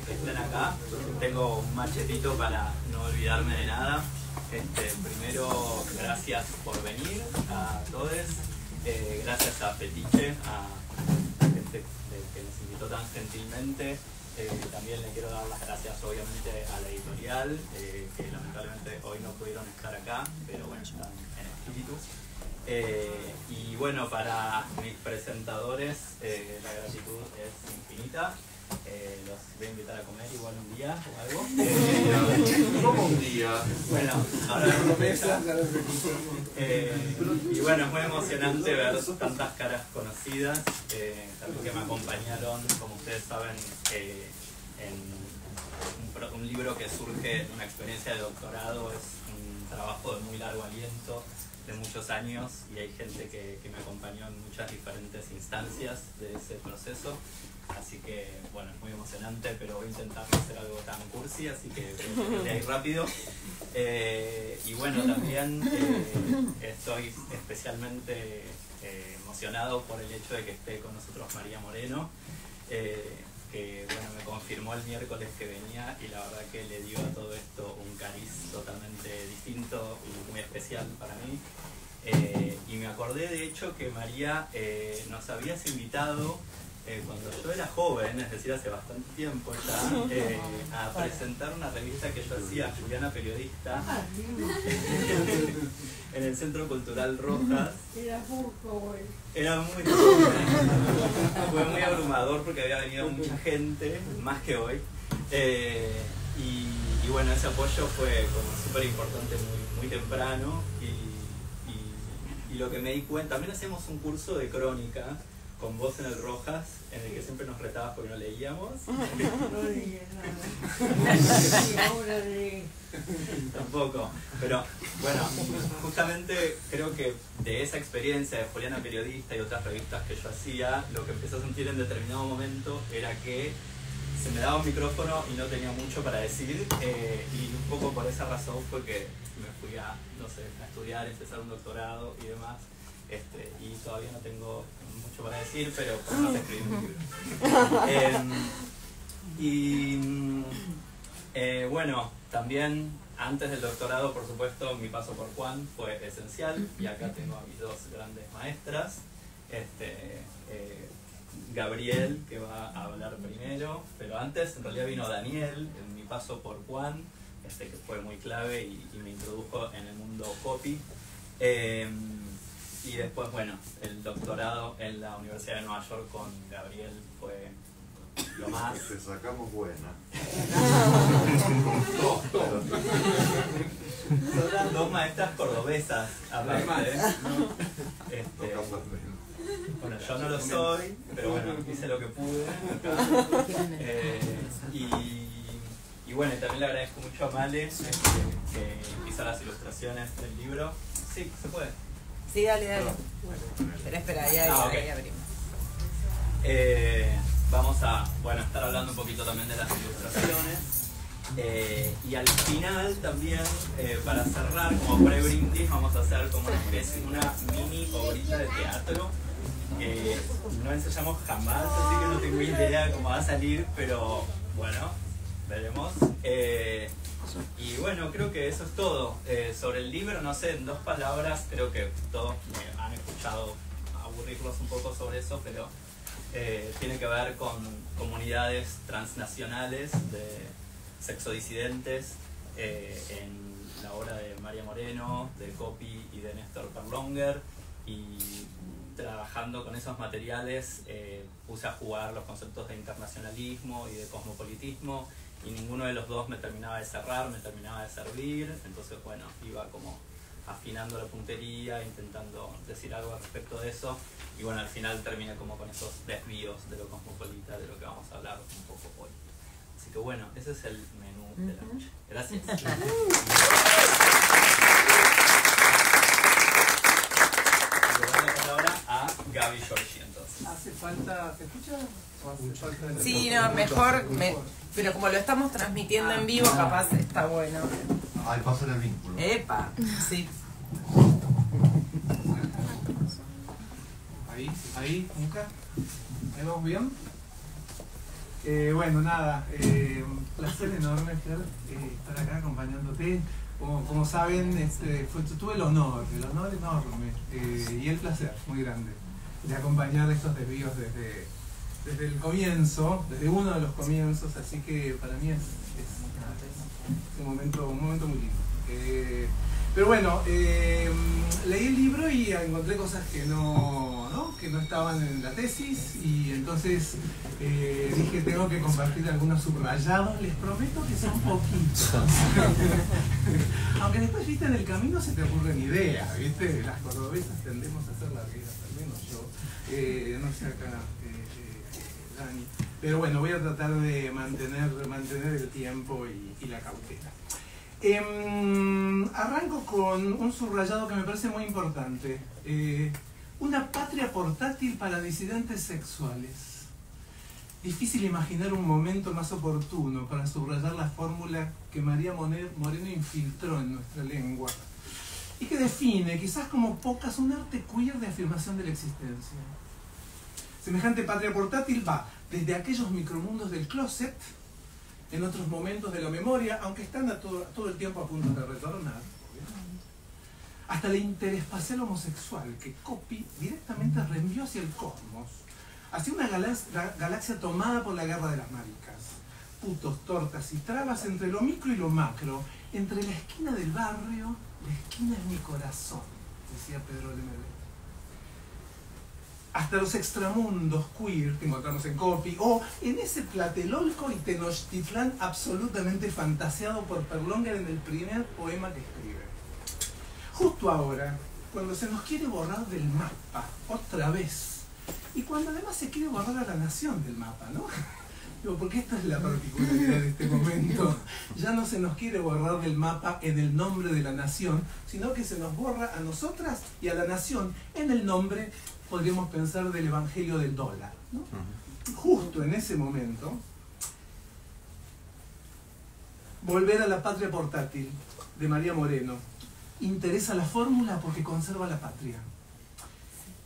que estén acá. Tengo un machetito para no olvidarme de nada. Primero, gracias por venir a todos. Gracias a Fetiche, a gente que nos invitó tan gentilmente. También le quiero dar las gracias obviamente a la editorial, que lamentablemente hoy no pudieron estar acá, pero bueno, están en espíritu. Y bueno, para mis presentadores la gratitud es infinita. Los voy a invitar a comer igual un día o algo. ¿Cómo un día? Bueno, ahora la promesa. Y bueno, es muy emocionante ver tantas caras conocidas, también que me acompañaron, como ustedes saben, en un libro que surge de una experiencia de doctorado. Es un trabajo de muy largo aliento, de muchos años, y hay gente que me acompañó en muchas diferentes instancias de ese proceso. Así que, bueno, es muy emocionante, pero voy a intentar no hacer algo tan cursi, así que voy a ir rápido. Y bueno, también estoy especialmente emocionado por el hecho de que esté con nosotros María Moreno, que bueno, me confirmó el miércoles que venía, y la verdad que le dio a todo esto un cariz totalmente distinto y muy especial para mí. Y me acordé de hecho que María nos habías invitado cuando yo era joven, es decir, hace bastante tiempo ya, a presentar una revista que yo hacía, Juliana Periodista, en el Centro Cultural Rojas. Era muy joven. Era muy joven. Fue muy abrumador porque había venido mucha gente, más que hoy. Y bueno, ese apoyo fue como súper importante muy temprano. Y lo que me di cuenta, también hacemos un curso de crónica con vos en el Rojas, en el que siempre nos retabas porque no leíamos. No leía nada. Y ahora leí. Tampoco. Pero bueno, justamente creo que de esa experiencia de Juliana Periodista y otras revistas que yo hacía, lo que empecé a sentir en determinado momento era que se me daba un micrófono y no tenía mucho para decir, y un poco por esa razón fue que me fui a, no sé, a estudiar, empezar un doctorado y demás. Y todavía no tengo mucho para decir, pero por lo menos escribí un libro. Bueno, también antes del doctorado, por supuesto, mi paso por Juan fue esencial, y acá tengo a mis dos grandes maestras. Gabriel, que va a hablar primero, pero antes en realidad vino Daniel, en mi paso por Juan, que fue muy clave y me introdujo en el mundo copy. Y después, bueno, el doctorado en la Universidad de Nueva York con Gabriel fue lo más. Te sacamos buena. Son las dos maestras cordobesas, aparte. Bueno, yo no lo soy, pero bueno, hice lo que pude. Y bueno, también le agradezco mucho a Male, que hizo las ilustraciones del libro. Sí, se puede. Sí, dale. Pero espera, ahí abrimos. Vamos a estar hablando un poquito también de las ilustraciones. Y al final también, para cerrar, como pre-brindis, vamos a hacer como una mini obrita de teatro. No ensayamos jamás, así que no tengo idea cómo va a salir, pero bueno, veremos. Y bueno, creo que eso es todo. Sobre el libro, no sé, en 2 palabras, creo que todos me han escuchado aburrirlos un poco sobre eso, pero tiene que ver con comunidades transnacionales de sexodisidentes, en la obra de María Moreno, de Copy y de Néstor Perlonger, y trabajando con esos materiales puse a jugar los conceptos de internacionalismo y de cosmopolitismo, y ninguno de los dos me terminaba de cerrar, me terminaba de servir. Entonces bueno, iba como afinando la puntería, intentando decir algo al respecto de eso, y bueno, al final terminé como con esos desvíos de lo cosmopolita, de lo que vamos a hablar un poco hoy. Así que bueno, ese es el menú de la noche. Gracias. Ahora a Gaby Giorgi, entonces. ¿Hace falta, se escucha? ¿O hace falta Sí, no, mejor, pero como lo estamos transmitiendo en vivo, capaz está bueno. Ahí pasa el vínculo. Epa, sí. Ahí, nunca. ¿Ahí vamos bien? Bueno, nada, placer enorme, Fer, estar acá acompañándote. Como saben, tuve el honor enorme y el placer muy grande de acompañar estos desvíos desde el comienzo, desde uno de los comienzos, así que para mí es un momento muy lindo. Pero bueno, leí el libro y encontré cosas que no estaban en la tesis, y entonces dije, tengo que compartir algunos subrayados. Les prometo que son poquitos. Aunque después, viste, en el camino se te ocurren ideas, viste. Las cordobesas tendemos a hacer largueras, al menos yo. No sé acá, Dani. Pero bueno, voy a tratar de mantener el tiempo y la cautela. Arranco con un subrayado que me parece muy importante. Una patria portátil para disidentes sexuales. Difícil imaginar un momento más oportuno para subrayar la fórmula que María Moreno infiltró en nuestra lengua y que define, quizás como pocas, un arte queer de afirmación de la existencia. Semejante patria portátil va desde aquellos micromundos del closet, en otros momentos de la memoria, aunque están todo el tiempo a punto de retornar, hasta la interespacial homosexual que Coppi directamente reenvió hacia el cosmos, hacia una galaxia tomada por la guerra de las maricas. Putos, tortas y trabas entre lo micro y lo macro, entre la esquina del barrio, la esquina es mi corazón, decía Pedro Lemebel. Hasta los extramundos queer que encontramos en Coppi, o en ese Tlatelolco y Tenochtitlán absolutamente fantaseado por Perlonga en el primer poema que escribe. Justo ahora, cuando se nos quiere borrar del mapa, otra vez, y cuando además se quiere borrar a la nación del mapa, ¿no? Porque esta es la particularidad de este momento. Ya no se nos quiere borrar del mapa en el nombre de la nación, sino que se nos borra a nosotras y a la nación en el nombre, podríamos pensar, del evangelio del dólar, ¿no? Justo en ese momento, volver a la patria portátil de María Moreno interesa la fórmula porque conserva la patria.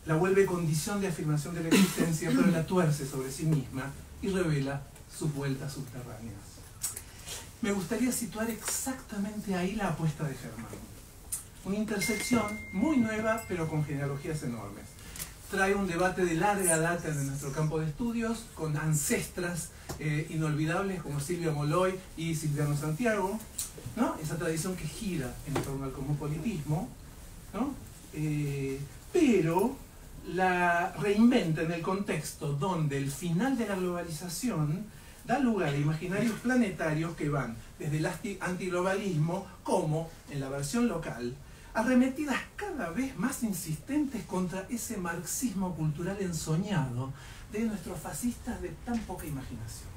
La vuelve condición de afirmación de la existencia, pero la tuerce sobre sí misma y revela sus vueltas subterráneas. Me gustaría situar exactamente ahí la apuesta de Germán. Una intersección muy nueva, pero con genealogías enormes. Trae un debate de larga data en nuestro campo de estudios, con ancestras inolvidables como Silvia Molloy y Silviano Santiago, ¿no? Esa tradición que gira en torno al cosmopolitismo, ¿no? Pero la reinventa en el contexto donde el final de la globalización da lugar a imaginarios planetarios que van desde el antiglobalismo, como en la versión local, arremetidas cada vez más insistentes contra ese marxismo cultural ensoñado de nuestros fascistas de tan poca imaginación.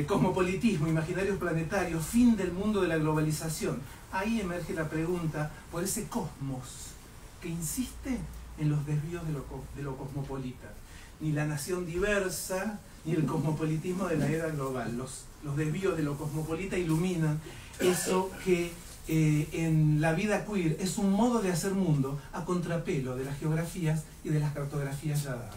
Cosmopolitismo, imaginarios planetarios, fin del mundo de la globalización. Ahí emerge la pregunta por ese cosmos que insiste en los desvíos de lo cosmopolita. Ni la nación diversa, ni el cosmopolitismo de la era global. Los desvíos de lo cosmopolita iluminan eso que en la vida queer es un modo de hacer mundo a contrapelo de las geografías y de las cartografías ya dadas.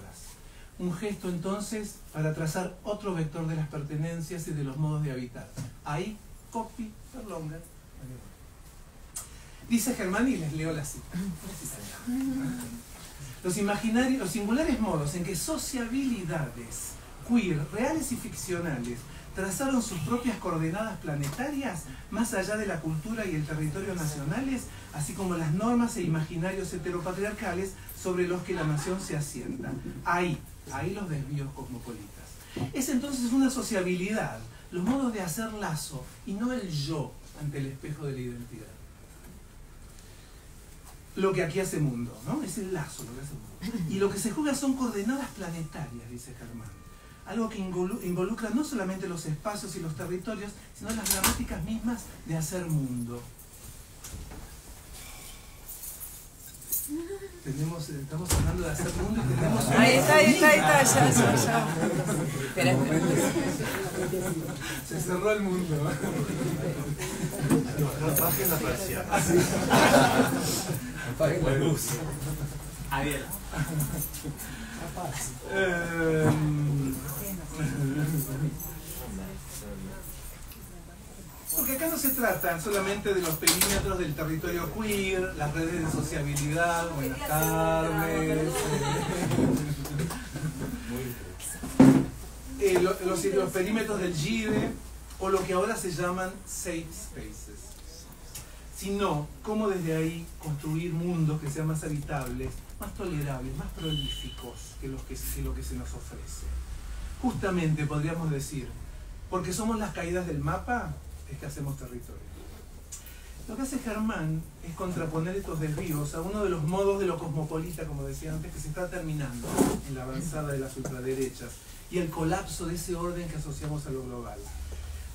Un gesto entonces para trazar otro vector de las pertenencias y de los modos de habitar. Ahí, Coppi, Perlonga. Dice Germán, y les leo la cita. Los singulares modos en que sociabilidades queer, reales y ficcionales, trazaron sus propias coordenadas planetarias más allá de la cultura y el territorio nacionales, así como las normas e imaginarios heteropatriarcales sobre los que la nación se asienta. Ahí los desvíos cosmopolitas. Es entonces una sociabilidad, los modos de hacer lazo, y no el yo ante el espejo de la identidad. Lo que aquí hace mundo, ¿no? Es el lazo lo que hace mundo. Y lo que se juega son coordenadas planetarias, dice Germán. Algo que involucra no solamente los espacios y los territorios, sino las gramáticas mismas de hacer mundo. Estamos hablando de hacer mundo y tenemos... Ahí está, ya. Espera. Se cerró el mundo. Bajen la persiana. Apaguen la luz. Ariel. Porque acá no se trata solamente de los perímetros del territorio queer, las redes de sociabilidad, buenas tardes, los perímetros del GIDE, o lo que ahora se llaman safe spaces, sino cómo desde ahí construir mundos que sean más habitables, más tolerables, más prolíficos que lo que se nos ofrece. Justamente podríamos decir, porque somos las caídas del mapa, es que hacemos territorio. Lo que hace Germán es contraponer estos desvíos a uno de los modos de lo cosmopolita, como decía antes, que se está terminando en la avanzada de las ultraderechas y el colapso de ese orden que asociamos a lo global.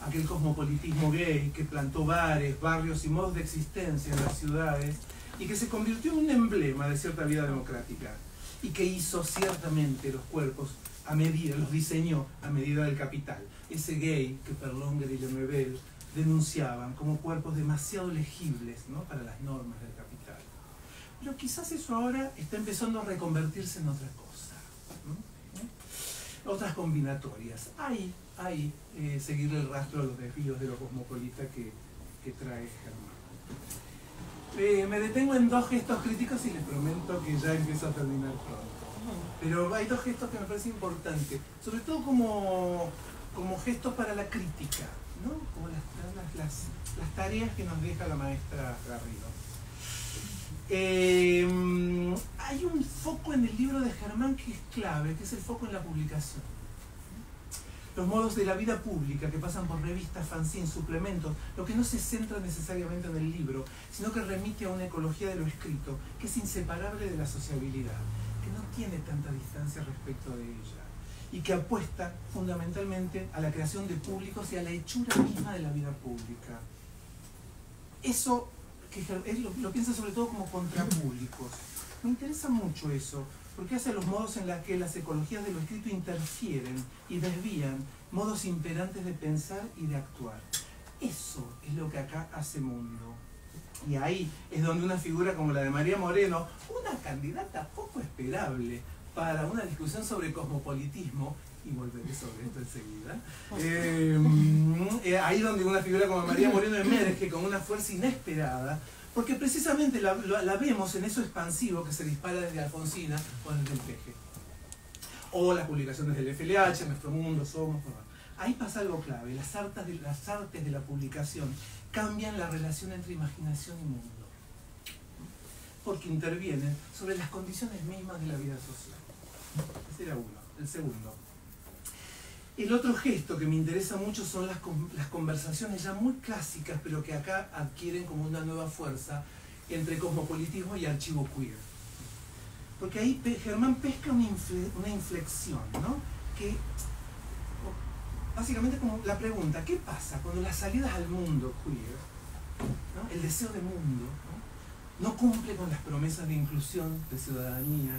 Aquel cosmopolitismo gay que plantó bares, barrios y modos de existencia en las ciudades y que se convirtió en un emblema de cierta vida democrática y que hizo ciertamente los cuerpos a medida, los diseñó a medida del capital. Ese gay que Perlonger y Lemebel denunciaban como cuerpos demasiado legibles, ¿no?, para las normas del capital. Pero quizás eso ahora está empezando a reconvertirse en otra cosa, ¿no? Otras combinatorias. Hay seguirle el rastro a los desvíos de lo cosmopolita que trae Germán. Me detengo en dos gestos críticos y les prometo que ya empiezo a terminar pronto. Pero hay dos gestos que me parecen importantes, sobre todo como gestos para la crítica, ¿no? Como las tareas que nos deja la maestra Garrido. Hay un foco en el libro de Germán que es clave, que es el foco en la publicación. Los modos de la vida pública que pasan por revistas, fanzines, suplementos, lo que no se centra necesariamente en el libro, sino que remite a una ecología de lo escrito, que es inseparable de la sociabilidad, que no tiene tanta distancia respecto de ella, y que apuesta fundamentalmente a la creación de públicos y a la hechura misma de la vida pública. Eso, que él lo piensa sobre todo como contrapúblicos. Me interesa mucho eso, porque hace los modos en los que las ecologías de lo escrito interfieren y desvían modos imperantes de pensar y de actuar. Eso es lo que acá hace Mundo. Y ahí es donde una figura como la de María Moreno, una candidata poco esperable para una discusión sobre cosmopolitismo, y volveré sobre esto enseguida, ahí donde una figura como María Moreno emerge con una fuerza inesperada, porque precisamente la vemos en eso expansivo que se dispara desde Alfonsina o desde el Peje. O las publicaciones del FLH, Nuestro Mundo, Somos. Ahí pasa algo clave. Las artes de la publicación cambian la relación entre imaginación y mundo, porque intervienen sobre las condiciones mismas de la vida social. Ese era uno. El segundo. El otro gesto que me interesa mucho son las conversaciones ya muy clásicas, pero que acá adquieren como una nueva fuerza entre cosmopolitismo y archivo queer. Porque ahí Germán pesca una inflexión, ¿no? Que básicamente como la pregunta, ¿qué pasa cuando las salidas al mundo queer, ¿no?, el deseo de mundo, no cumple con las promesas de inclusión, de ciudadanía,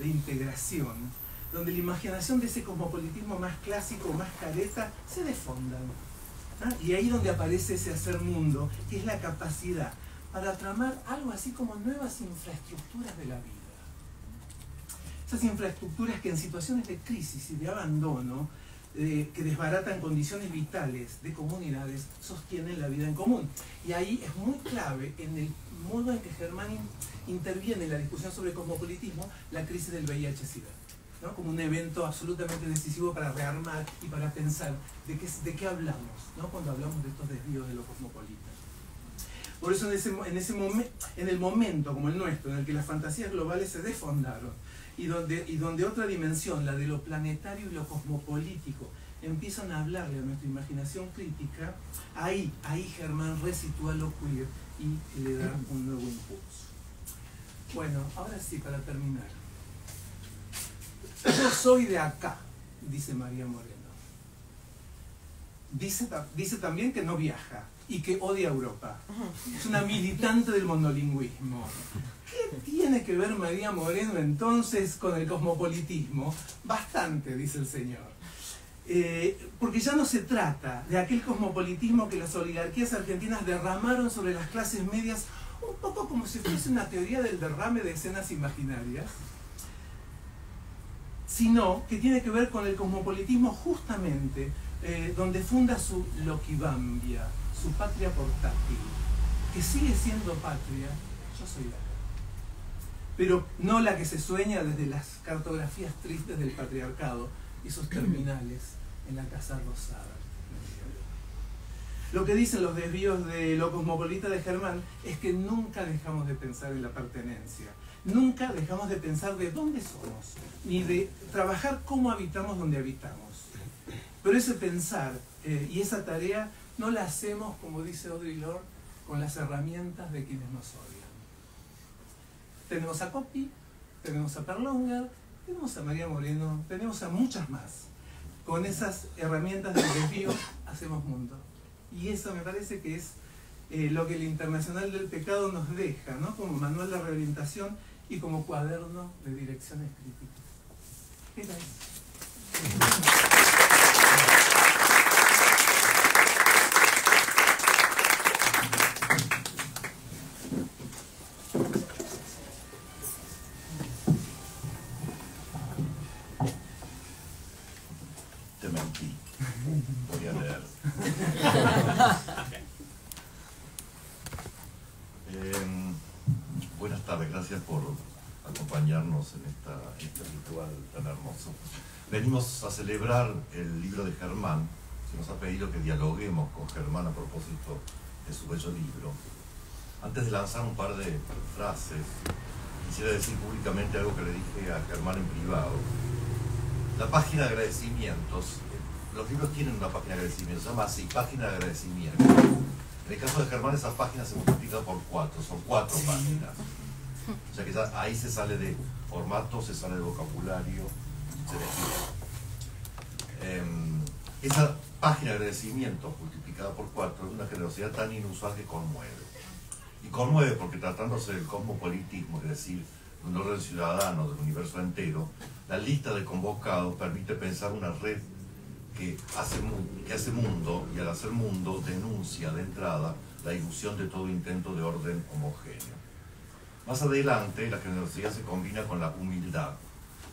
de integración, donde la imaginación de ese cosmopolitismo más clásico, más careta, se desfondan? Y ahí donde aparece ese hacer mundo, que es la capacidad para tramar algo así como nuevas infraestructuras de la vida. Esas infraestructuras que en situaciones de crisis y de abandono, que desbaratan condiciones vitales de comunidades, sostienen la vida en común. Y ahí es muy clave, en el modo en que Germán interviene en la discusión sobre cosmopolitismo, la crisis del VIH-Sida, ¿no?, como un evento absolutamente decisivo para rearmar y para pensar de qué hablamos, ¿no?, cuando hablamos de estos desvíos de lo cosmopolita. Por eso en el momento como el nuestro, en el que las fantasías globales se desfondaron y donde otra dimensión, la de lo planetario y lo cosmopolítico, empiezan a hablarle a nuestra imaginación crítica, ahí Germán resitúa lo queer y le da un nuevo impulso. Bueno, ahora sí, para terminar. Yo soy de acá, dice María Moreno. Dice también que no viaja y que odia Europa. Es una militante del monolingüismo. ¿Qué tiene que ver María Moreno entonces con el cosmopolitismo? Bastante, dice el señor. Porque ya no se trata de aquel cosmopolitismo que las oligarquías argentinas derramaron sobre las clases medias, un poco como si fuese una teoría del derrame de escenas imaginarias. sino que tiene que ver con el cosmopolitismo justamente donde funda su Loquibambia, su patria portátil, que sigue siendo patria. Yo soy la, pero no la que se sueña desde las cartografías tristes del patriarcado y sus terminales en la Casa Rosada. Lo que dicen los desvíos de lo cosmopolita de Germán es que nunca dejamos de pensar en la pertenencia, nunca dejamos de pensar de dónde somos, ni de trabajar cómo habitamos donde habitamos. Pero ese pensar y esa tarea no la hacemos, como dice Audre Lorde, con las herramientas de quienes nos odian. Tenemos a Coppi, tenemos a Perlonger, tenemos a María Moreno, tenemos a muchas más. Con esas herramientas del desvío hacemos mundo. Y eso me parece que es lo que el Internacional del Pecado nos deja, ¿no? Como manual de reorientación y como cuaderno de direcciones críticas. Era eso. Te mentí. Voy a leer. Buenas tardes, gracias por acompañarnos en este ritual tan hermoso. Venimos a celebrar el libro de Germán. Se nos ha pedido que dialoguemos con Germán a propósito de su bello libro. Antes de lanzar un par de frases, quisiera decir públicamente algo que le dije a Germán en privado. La página de agradecimientos, los libros tienen una página de agradecimientos, se llama así, página de agradecimientos. En el caso de Germán, esa página se multiplica por 4, son 4 páginas. O sea que ya ahí se sale de formato, se sale de vocabulario, se define. Esa página de agradecimientos multiplicada por 4 es una generosidad tan inusual que conmueve. Y conmueve porque tratándose del cosmopolitismo, es decir, un orden ciudadano del universo entero, la lista de convocados permite pensar una red que hace mundo, y al hacer mundo denuncia de entrada la ilusión de todo intento de orden homogéneo. Más adelante, la generosidad se combina con la humildad.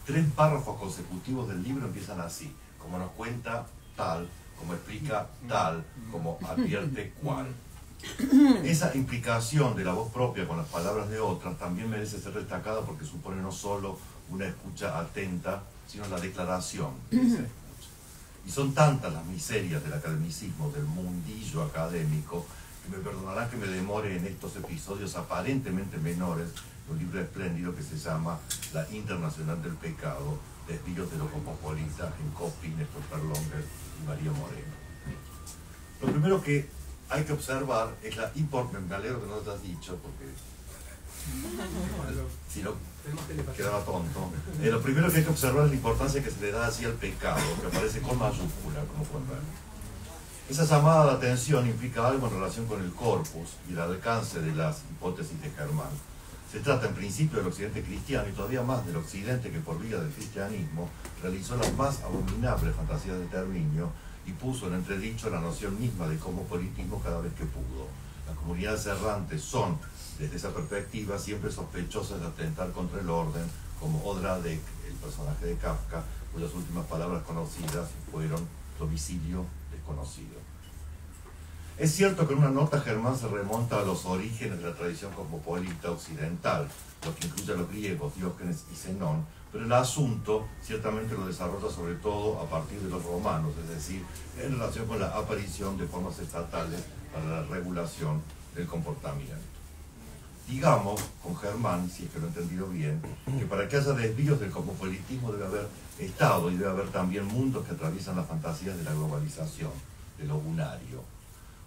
3 párrafos consecutivos del libro empiezan así, como nos cuenta tal, como explica tal, como advierte cual. Esa implicación de la voz propia con las palabras de otras también merece ser destacada porque supone no solo una escucha atenta, sino la declaración de esa escucha. Y son tantas las miserias del academicismo, del mundillo académico, que me perdonarán que me demore en estos episodios aparentemente menores de un libro espléndido que se llama La Internacional del Pecado, Desvíos de lo Cosmopolita, en Coppi, Néstor Perlonger y María Moreno. Lo primero que hay que observar es la importancia, me alegro que no lo has dicho, porque si no quedaba tonto. Lo primero que hay que observar es la importancia que se le da así al pecado, que aparece con mayúscula, como pueden ver. Esa llamada de atención implica algo en relación con el corpus y el alcance de las hipótesis de Germán. Se trata en principio del occidente cristiano y todavía más del occidente que por vía del cristianismo realizó las más abominables fantasías de Terminio y puso en entredicho la noción misma de cosmopolitismo cada vez que pudo. Las comunidades errantes son, desde esa perspectiva, siempre sospechosas de atentar contra el orden, como Odradek, el personaje de Kafka, cuyas últimas palabras conocidas fueron domicilio desconocido. Es cierto que en una nota Germán se remonta a los orígenes de la tradición cosmopolita occidental, lo que incluye a los griegos, Diógenes y Zenón, pero el asunto ciertamente lo desarrolla sobre todo a partir de los romanos, es decir, en relación con la aparición de formas estatales para la regulación del comportamiento. Digamos, con Germán, si es que lo he entendido bien, que para que haya desvíos del cosmopolitismo debe haber Estado y debe haber también mundos que atraviesan las fantasías de la globalización, de lo unario.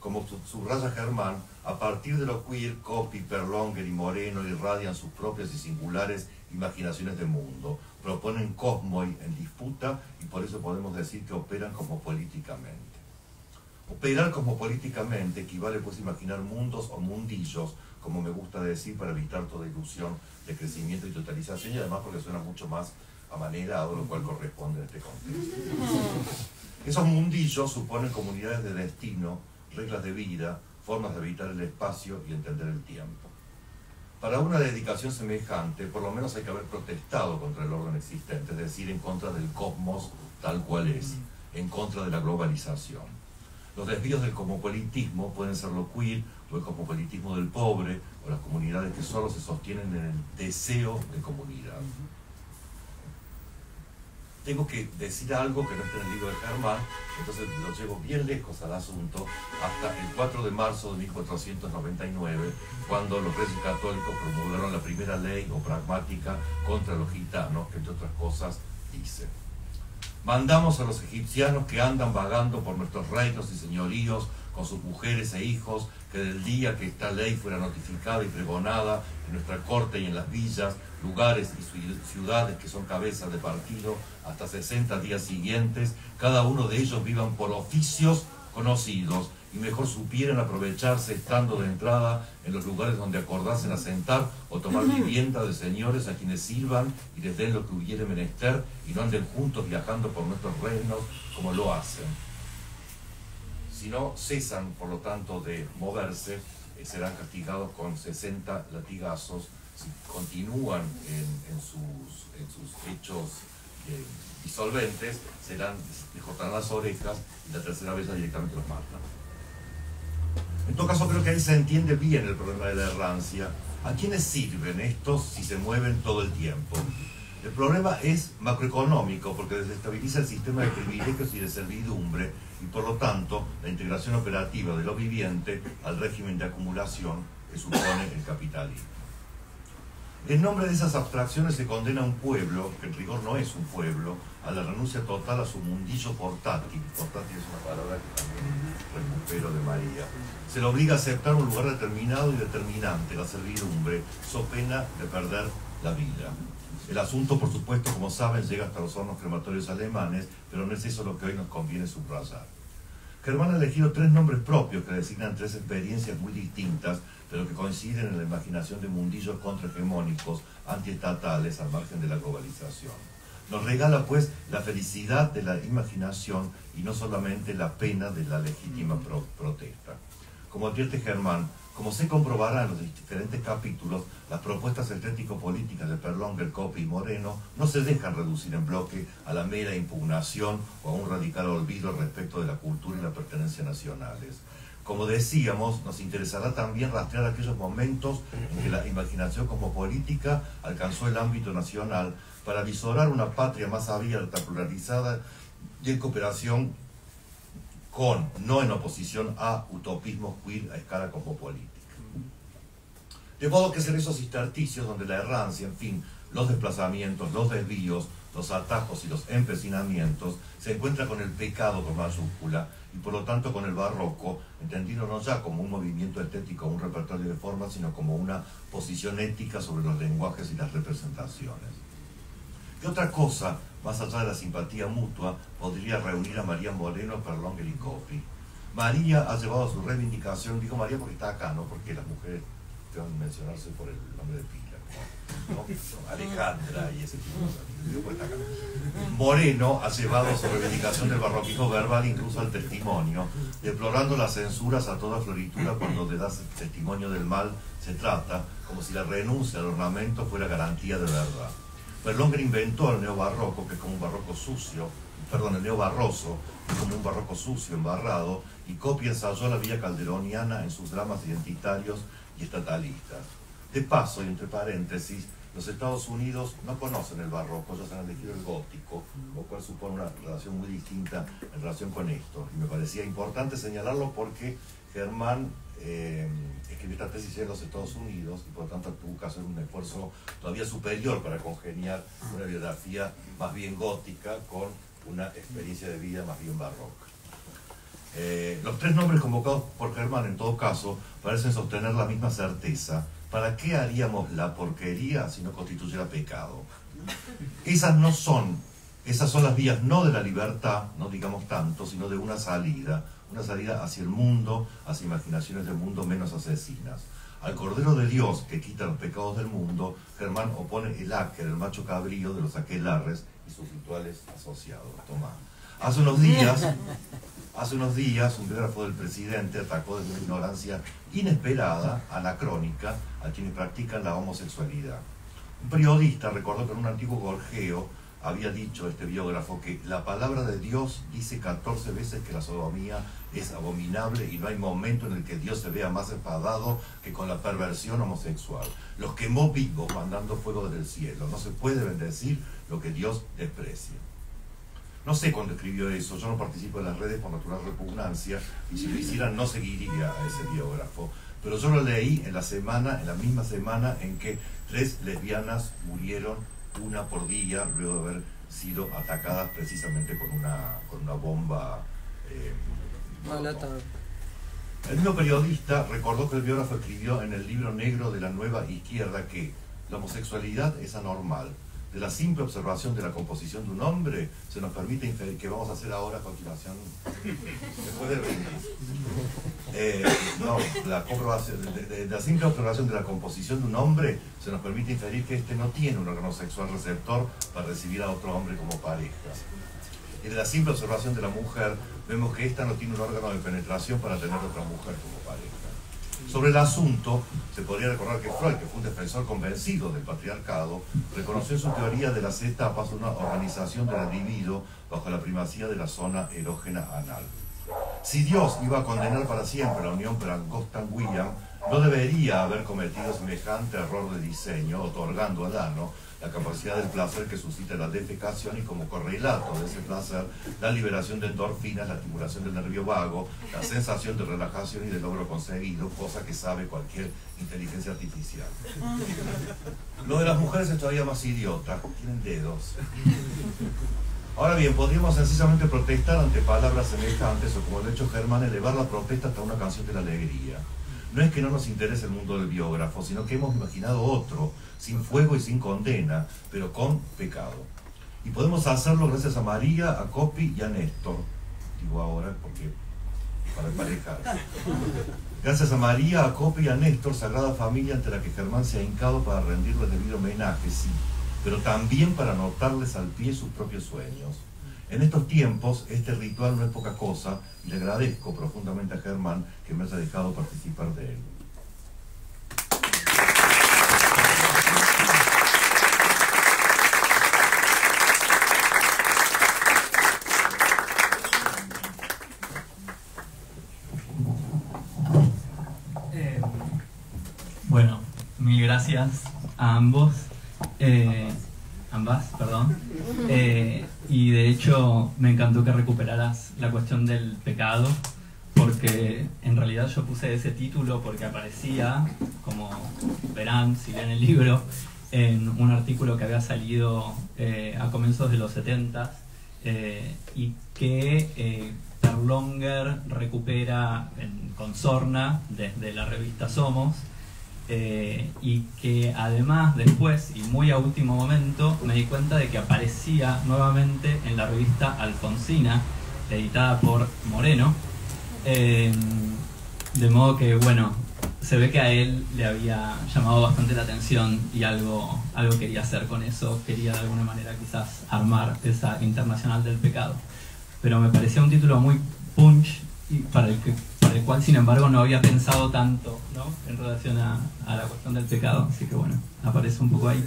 Como subraya Germán, a partir de lo queer, Coppi, Perlonger y Moreno irradian sus propias y singulares imaginaciones de mundo, proponen cosmoi en disputa y por eso podemos decir que operan cosmopolíticamente. Operar cosmopolíticamente equivale pues a imaginar mundos o mundillos, como me gusta decir, para evitar toda ilusión de crecimiento y totalización, y además porque suena mucho más amanerado, lo cual corresponde a este contexto. Esos mundillos suponen comunidades de destino, reglas de vida, formas de habitar el espacio y entender el tiempo. Para una dedicación semejante, por lo menos hay que haber protestado contra el orden existente, es decir, en contra del cosmos tal cual es, en contra de la globalización. Los desvíos del cosmopolitismo pueden ser lo queer, o el cosmopolitismo del pobre, o las comunidades que solo se sostienen en el deseo de comunidad. Tengo que decir algo que no está en el libro de Germán, entonces lo llevo bien lejos al asunto, hasta el 4 de marzo de 1499, cuando los reyes católicos promulgaron la primera ley o pragmática contra los gitanos, que entre otras cosas dice: mandamos a los egipcianos que andan vagando por nuestros reinos y señoríos con sus mujeres e hijos, que del día que esta ley fuera notificada y pregonada en nuestra corte y en las villas, lugares y ciudades que son cabezas de partido, hasta 60 días siguientes, cada uno de ellos vivan por oficios conocidos, y mejor supieran aprovecharse estando de entrada en los lugares donde acordasen asentar o tomar vivienda de señores a quienes sirvan y les den lo que hubiere menester, y no anden juntos viajando por nuestros reinos como lo hacen. Si no cesan, por lo tanto, de moverse, serán castigados con 60 latigazos. Si continúan en sus hechos disolventes, les cortarán las orejas, y la tercera vez ya directamente los matan. En todo caso, creo que ahí se entiende bien el problema de la errancia. ¿A quiénes sirven estos si se mueven todo el tiempo? El problema es macroeconómico, porque desestabiliza el sistema de privilegios y de servidumbre, y por lo tanto la integración operativa de lo viviente al régimen de acumulación que supone el capitalismo. En nombre de esas abstracciones se condena a un pueblo, que en rigor no es un pueblo, a la renuncia total a su mundillo portátil. Portátil es una palabra que también recupero de María. Se le obliga a aceptar un lugar determinado y determinante, la servidumbre, so pena de perder la vida. El asunto, por supuesto, como saben, llega hasta los hornos crematorios alemanes, pero no es eso lo que hoy nos conviene subrayar. Germán ha elegido 3 nombres propios que designan 3 experiencias muy distintas, pero que coinciden en la imaginación de mundillos contrahegemónicos, antiestatales, al margen de la globalización. Nos regala, pues, la felicidad de la imaginación y no solamente la pena de la legítima protesta. Como advierte Germán, como se comprobará en los diferentes capítulos, las propuestas estético-políticas de Perlonger, Coppi y Moreno no se dejan reducir en bloque a la mera impugnación o a un radical olvido respecto de la cultura y la pertenencia nacionales. Como decíamos, nos interesará también rastrear aquellos momentos en que la imaginación cosmopolítica alcanzó el ámbito nacional para visorar una patria más abierta, pluralizada y en cooperación con, no en oposición a, utopismos queer a escala cosmopolítica. De modo que ser esos intersticios donde la errancia, en fin, los desplazamientos, los desvíos, los atajos y los empecinamientos se encuentra con el pecado con mayúscula, y por lo tanto con el barroco, entendido no ya como un movimiento estético o un repertorio de formas, sino como una posición ética sobre los lenguajes y las representaciones. ¿Qué otra cosa, más allá de la simpatía mutua, podría reunir a María Moreno, Perlonger y Coppi? María ha llevado su reivindicación, digo María porque está acá, no porque las mujeres deben mencionarse por el nombre de pila, ¿no? Alejandra y ese tipo de cosas. Moreno ha llevado su reivindicación del barroquismo verbal incluso al testimonio, deplorando las censuras a toda floritura cuando de dar testimonio del mal se trata, como si la renuncia al ornamento fuera garantía de verdad. Perlonger inventó el neobarroco, que es como un barroco sucio, el neobarroso, que es como un barroco sucio, embarrado, y Coppi ensayó la vía calderoniana en sus dramas identitarios y estatalistas. De paso, y entre paréntesis, los Estados Unidos no conocen el barroco, ellos han elegido el gótico, lo cual supone una relación muy distinta en relación con esto. Y me parecía importante señalarlo porque Germán escribió esta tesis en los Estados Unidos y por lo tanto tuvo que hacer un esfuerzo todavía superior para congeniar una biografía más bien gótica con una experiencia de vida más bien barroca. Los 3 nombres convocados por Germán, en todo caso, parecen sostener la misma certeza. ¿Para qué haríamos la porquería si no constituyera pecado? Esas son las vías no de la libertad, no digamos tanto, sino de una salida hacia el mundo, hacia imaginaciones del mundo menos asesinas. Al Cordero de Dios que quita los pecados del mundo, Germán opone el áquer, el macho cabrío de los aquelarres y sus rituales asociados. Tomá. Hace unos días Hace unos días, un biógrafo del presidente atacó desde una ignorancia inesperada, anacrónica, a quienes practican la homosexualidad. Un periodista recordó que en un antiguo gorjeo había dicho este biógrafo que la palabra de Dios dice 14 veces que la sodomía es abominable y no hay momento en el que Dios se vea más enfadado que con la perversión homosexual. Los quemó vivos mandando fuego desde el cielo. No se puede bendecir lo que Dios desprecia. No sé cuándo escribió eso, yo no participo en las redes por natural repugnancia, y si lo hiciera no seguiría a ese biógrafo. Pero yo lo leí en la misma semana en que 3 lesbianas murieron, una por día, luego de haber sido atacadas precisamente con una bomba molotov. El mismo periodista recordó que el biógrafo escribió en el libro negro de la Nueva Izquierda que la homosexualidad es anormal. De la simple observación de la composición de un hombre se nos permite inferir, que vamos a hacer ahora a continuación, después del brindis. La comprobación, de la simple observación de la composición de un hombre se nos permite inferir que éste no tiene un órgano sexual receptor para recibir a otro hombre como pareja. Y de la simple observación de la mujer vemos que ésta no tiene un órgano de penetración para tener otra mujer como pareja. Sobre el asunto, se podría recordar que Freud, que fue un defensor convencido del patriarcado, reconoció en su teoría de las etapas una organización del individuo bajo la primacía de la zona erógena anal. Si Dios iba a condenar para siempre la unión Prangosta-William, no debería haber cometido semejante error de diseño, otorgando al ano la capacidad del placer que suscita la defecación y como correlato de ese placer, la liberación de endorfinas, la estimulación del nervio vago, la sensación de relajación y de logro conseguido, cosa que sabe cualquier inteligencia artificial. Lo de las mujeres es todavía más idiota, tienen dedos. Ahora bien, podríamos sencillamente protestar ante palabras semejantes o, como lo ha hecho Germán, elevar la protesta hasta una canción de la alegría. No es que no nos interese el mundo del biógrafo, sino que hemos imaginado otro, sin fuego y sin condena, pero con pecado. Y podemos hacerlo gracias a María, a Copi y a Néstor. Digo ahora porque para emparejar. Gracias a María, a Copi y a Néstor, sagrada familia ante la que Germán se ha hincado para rendirles debido homenaje, sí, pero también para anotarles al pie sus propios sueños. En estos tiempos, este ritual no es poca cosa, y le agradezco profundamente a Germán que me haya dejado participar de él. Bueno, mil gracias a ambos. Ambas, perdón. Y de hecho me encantó que recuperaras la cuestión del pecado, porque en realidad yo puse ese título porque aparecía, como verán si leen el libro, en un artículo que había salido a comienzos de los 70 y que Terlonger recupera con sorna desde la revista Somos. Y que además después y muy a último momento me di cuenta de que aparecía nuevamente en la revista Alfonsina, editada por Moreno, de modo que bueno, se ve que a él le había llamado bastante la atención y algo quería hacer con eso, quería de alguna manera quizás armar esa internacional del pecado, pero me parecía un título muy punch y para el cual sin embargo no había pensado tanto, ¿no?, en relación a la cuestión del pecado, así que bueno, aparece un poco ahí.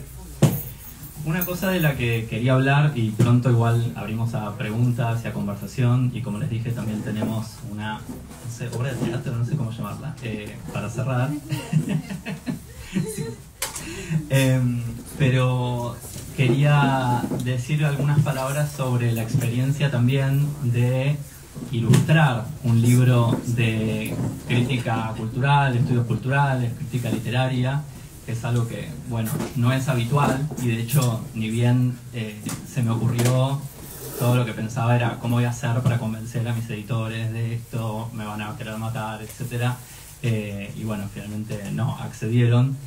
Una cosa de la que quería hablar, y pronto igual abrimos a preguntas y a conversación, y como les dije también tenemos una, no sé, obra de teatro, no sé cómo llamarla, para cerrar. Sí. Pero quería decir algunas palabras sobre la experiencia también de ilustrar un libro de crítica cultural, de estudios culturales, crítica literaria, que es algo que, bueno, no es habitual, y de hecho, ni bien se me ocurrió, todo lo que pensaba era cómo voy a hacer para convencer a mis editores de esto, me van a querer matar, etc. Y bueno, finalmente no, accedieron.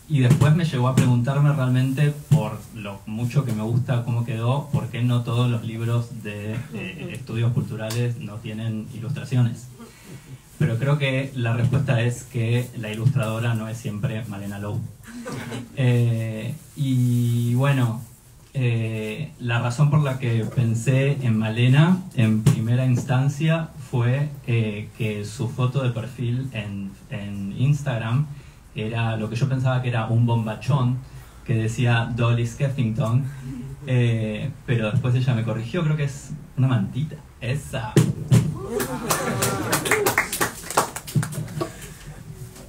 Y después me llegó a preguntarme realmente, por lo mucho que me gusta cómo quedó, por qué no todos los libros de estudios culturales no tienen ilustraciones. Pero creo que la respuesta es que la ilustradora no es siempre Malena Lou. Y bueno, la razón por la que pensé en Malena en primera instancia fue que su foto de perfil en Instagram era lo que yo pensaba que era un bombachón que decía Dolly Skeffington, pero después ella me corrigió, creo que es una mantita. Esa.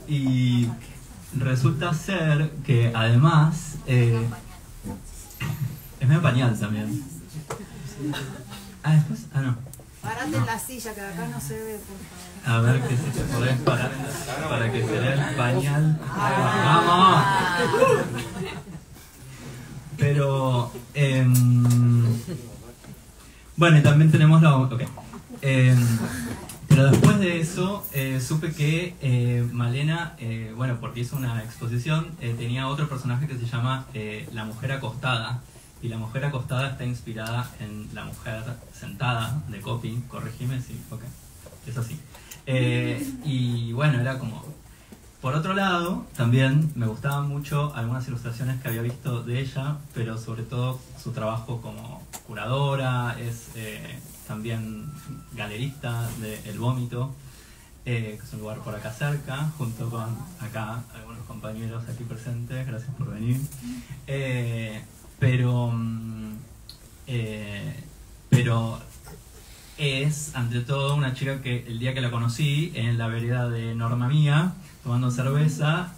Y resulta ser que además es medio pañal también. Ah, después, no. Parate en la silla, que acá no se ve, por favor. A ver que si te podés parar para que se vea el pañal. ¡Vamos! Pero, bueno, y también tenemos la... Ok. Pero después de eso, supe que Malena, bueno, porque hizo una exposición, tenía otro personaje que se llama La Mujer Acostada. Y La Mujer Acostada está inspirada en La Mujer Sentada de Copy. Corregime, sí, ok. Es así. Y bueno, era como... Por otro lado, también me gustaban mucho algunas ilustraciones que había visto de ella, pero sobre todo su trabajo como curadora, es también galerista de El Vómito, que es un lugar por acá cerca, junto con acá algunos compañeros aquí presentes, gracias por venir. Pero es, ante todo, una chica que el día que la conocí en la vereda de Norma Mía, tomando cerveza,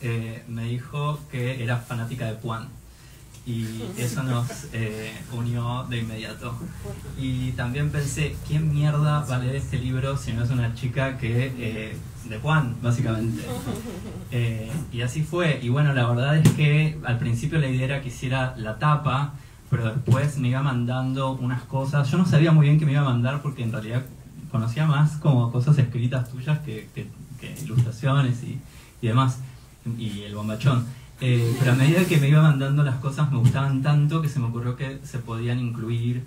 me dijo que era fanática de Puan. Y eso nos unió de inmediato. Y también pensé, ¿quién mierda va a leer este libro si no es una chica que de Puan, básicamente? Y así fue. Y bueno, la verdad es que al principio la idea era que hiciera la tapa, pero después me iba mandando unas cosas. Yo no sabía muy bien qué me iba a mandar porque en realidad conocía más como cosas escritas tuyas que ilustraciones y demás, y el bombachón. Pero a medida que me iba mandando las cosas me gustaban tanto que se me ocurrió que se podían incluir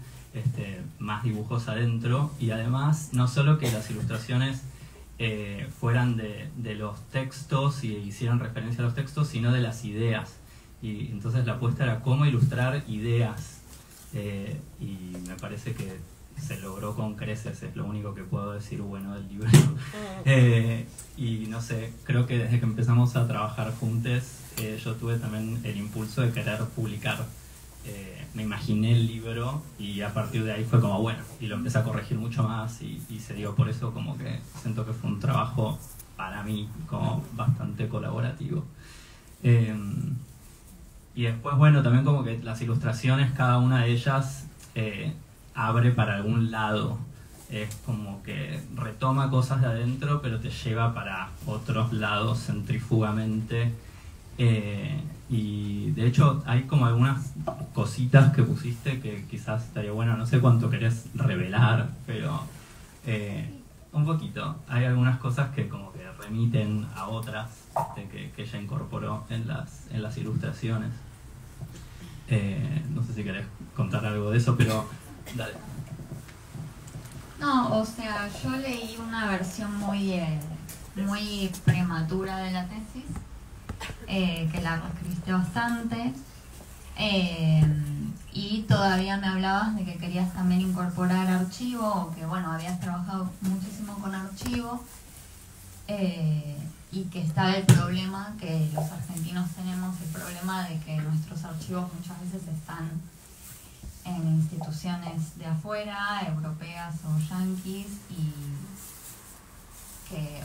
más dibujos adentro, y además no solo que las ilustraciones fueran de los textos y hicieran referencia a los textos, sino de las ideas. Y entonces la apuesta era cómo ilustrar ideas, y me parece que se logró con creces, es lo único que puedo decir bueno del libro. Y no sé, creo que desde que empezamos a trabajar juntos, yo tuve también el impulso de querer publicar. Me imaginé el libro y a partir de ahí fue como bueno, y lo empecé a corregir mucho más y se dio, por eso como que siento que fue un trabajo para mí como bastante colaborativo. Y después, bueno, también como que las ilustraciones, cada una de ellas abre para algún lado. Es como que retoma cosas de adentro, pero te lleva para otros lados centrífugamente. Y de hecho hay como algunas cositas que pusiste que quizás estaría bueno, no sé cuánto querés revelar, pero un poquito. Hay algunas cosas que como que remiten a otras que ella incorporó en las ilustraciones. No sé si querés contar algo de eso, pero dale. No, o sea, yo leí una versión muy prematura de la tesis, que la reescribiste bastante, y todavía me hablabas de que querías también incorporar archivo, o que bueno, habías trabajado muchísimo con archivo, y que está el problema que los argentinos tenemos, el problema de que nuestros archivos muchas veces están en instituciones de afuera, europeas o yanquis,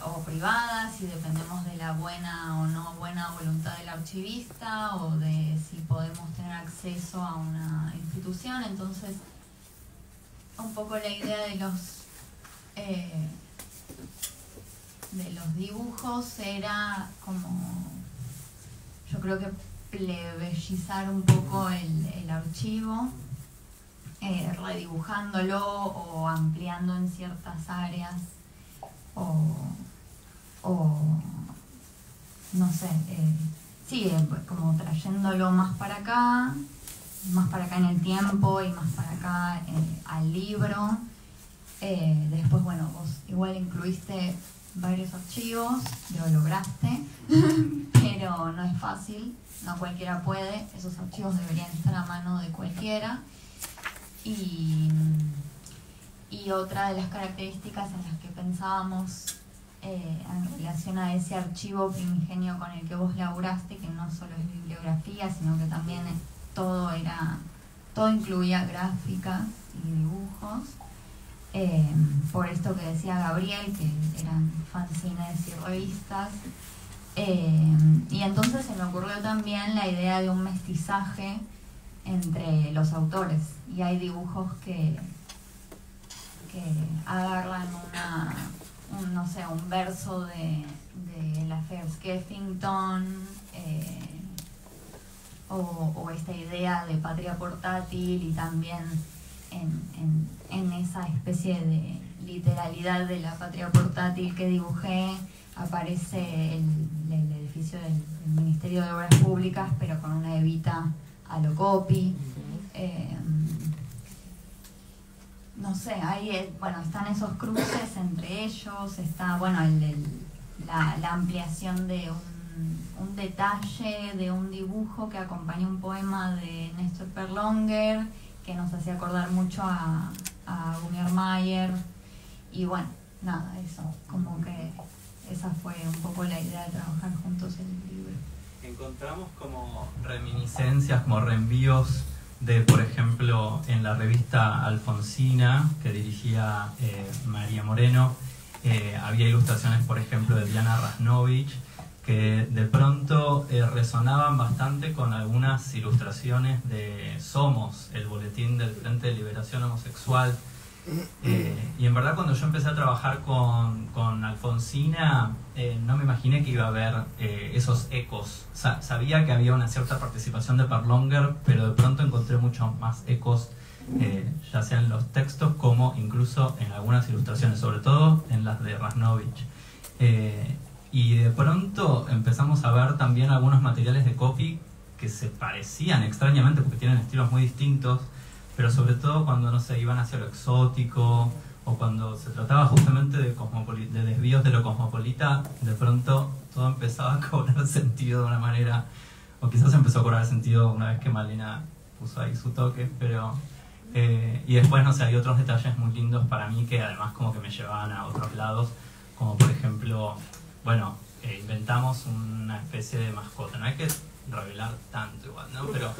o privadas, y dependemos de la buena o no buena voluntad del archivista, o de si podemos tener acceso a una institución. Entonces, un poco la idea de los dibujos era como, yo creo que plebeyizar un poco el archivo, redibujándolo o ampliando en ciertas áreas, o no sé, sí, como trayéndolo más para acá en el tiempo y más para acá al libro. Después, bueno, vos igual incluiste varios archivos, lo lograste, pero no es fácil, no cualquiera puede, esos archivos deberían estar a mano de cualquiera. Y otra de las características en las que pensábamos en relación a ese archivo primigenio con el que vos laburaste, que no solo es bibliografía, sino que también todo incluía gráficas y dibujos, por esto que decía Gabriel, que eran fanzines y revistas, y entonces se me ocurrió también la idea de un mestizaje entre los autores, y hay dibujos que agarran un verso de la Skeffington, o esta idea de patria portátil, y también en esa especie de literalidad de la patria portátil que dibujé aparece el edificio del Ministerio de Obras Públicas, pero con una evita a lo copy. No sé, ahí están esos cruces entre ellos, está la ampliación de un detalle de un dibujo que acompaña un poema de Néstor Perlonger, que nos hacía acordar mucho a Gunnar Mayer, y eso, como que esa fue un poco la idea de trabajar juntos en el libro. Encontramos como reminiscencias, como reenvíos de, por ejemplo, en la revista Alfonsina, que dirigía María Moreno, había ilustraciones, por ejemplo, de Diana Rasnovich, que de pronto resonaban bastante con algunas ilustraciones de Somos, el boletín del Frente de Liberación Homosexual. Y en verdad, cuando yo empecé a trabajar con Alfonsina, no me imaginé que iba a haber esos ecos. Sabía que había una cierta participación de Perlonger, pero de pronto encontré muchos más ecos, ya sea en los textos como incluso en algunas ilustraciones, sobre todo en las de Rasnovich. Y de pronto empezamos a ver también algunos materiales de copy que se parecían extrañamente, porque tienen estilos muy distintos, pero sobre todo cuando, no sé, iban hacia lo exótico, o cuando se trataba justamente de desvíos de lo cosmopolita, de pronto todo empezaba a cobrar sentido de una manera, o quizás empezó a cobrar sentido una vez que Malena puso ahí su toque, pero... y después, no sé, hay otros detalles muy lindos para mí que además como que me llevaban a otros lados, como por ejemplo, inventamos una especie de mascota, no hay que revelar tanto igual, ¿no? Pero